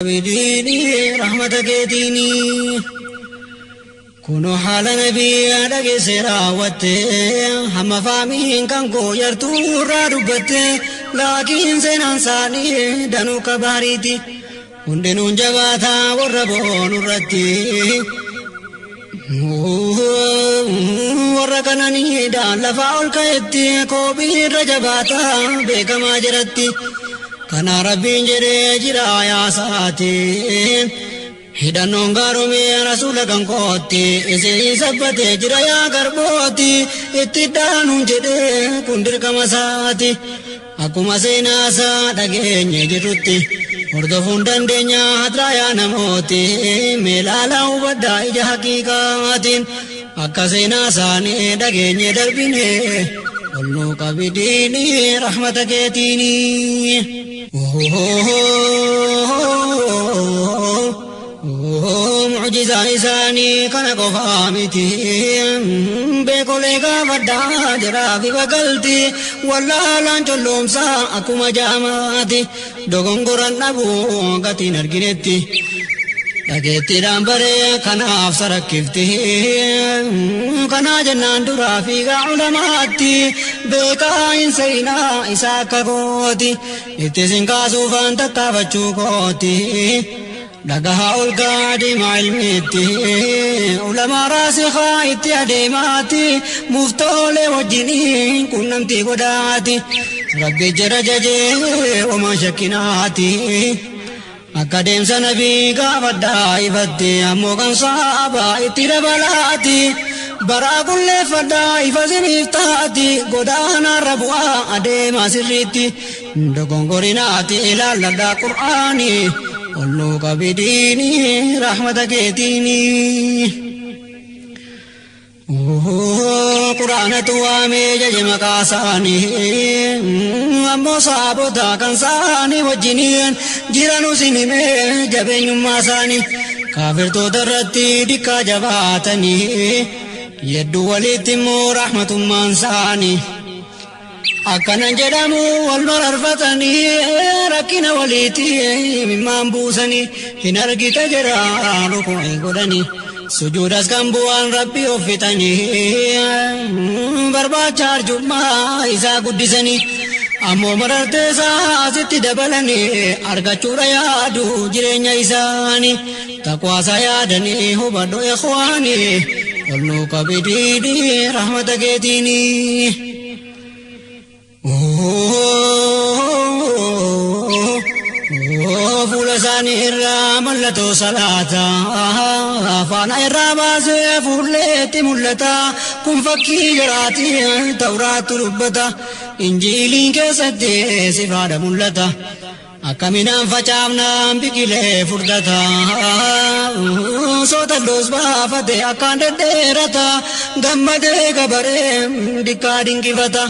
بديني رحمتك ديني كونوا حال نبي أدق سراوت هم فامين كان كو يرتو رادبت لكن سنان ساني دنو كباريتي هندنون جباتا وربون رتي ورقنني دان لفاول كيتي كوبي رجباتا بكما جرتي كان ربي جري جرا يا ساتي هدانون غارومي رسول كان قوتي اسي سبت جرا يا غربوتي اتدانون جدي كندر كمساتي akuma seenasa dhageenye jirrutti hordofuun dandeenya hadraaya namooti meelaala hubaddaa ija haqiiqaatiin akka seenaasaanii dhageenye darbine olnuu qabidiini rahmata keetiini mucjizaa isaanii kana qofaa miti beekolee gaafadhaa jiraafi bagalti wallaalaan colloomsaa akkuma jaamaati dogongoran dhabuu gatiin arginetti dhageettiidhaan baree kanaaf sarakkifti kanaa jennaan duraa fiigaa ulamaatti beekaa hin seenaa isaa akka kooti itti sin kaasuufaan tattaafachuu kooti dhagahaa ol gaadima ilmiitti ulamaa raasikhaa itti adeemaati muftoolee wajjiniin qunnamtii godhaati rabbi jara jajee oma shakkinaati akka deemsa nabii gaafadhaa ifatti ammoo kan saabaa itti dabalaati baraa kulleeffadhaa ifa siniif taati godaanaarra bu'aa adeemaa sirriitti dogongorinaati ilaalladhaa qur'aanii olnuu qabidiini rahmata keetiini quraanatu waamee jaje maqaa isaanii ammoo saabota kan isaanii wajjiniin jiranu sinimee jabeenyummaa isaanii kaafirtoota irratti dikkaa jabaatanii yedduu walitti immoo rahmatummaan isaanii akkanan jedhamu wal mararfatanii rakkina waliiti mimmaan buusanii hin argita jira rukuu godhanii sujuudas kan bu'aan rabbi oofitanii barbaacha arjummaa isaa guddisanii ammoo marartee isaa asitti dabalanii argachuudha yaadu jireenya isaanii taqwaasaa yaadanii hubadhu ikhwaanii olnuu qabidiini rahmata keetiini fuula isaanii irraa mallattoo salaataa faana irraa baasee fuulleetti mul'ata kun fakkii jiraati tawraattu dubbata injiiliin keessatti sifaadha mul'ata akka midhaan facaafnaan biqilee furdata sootalloos baafate akkaan dhedheerata gammadee gabaree dikkaa dinqifata.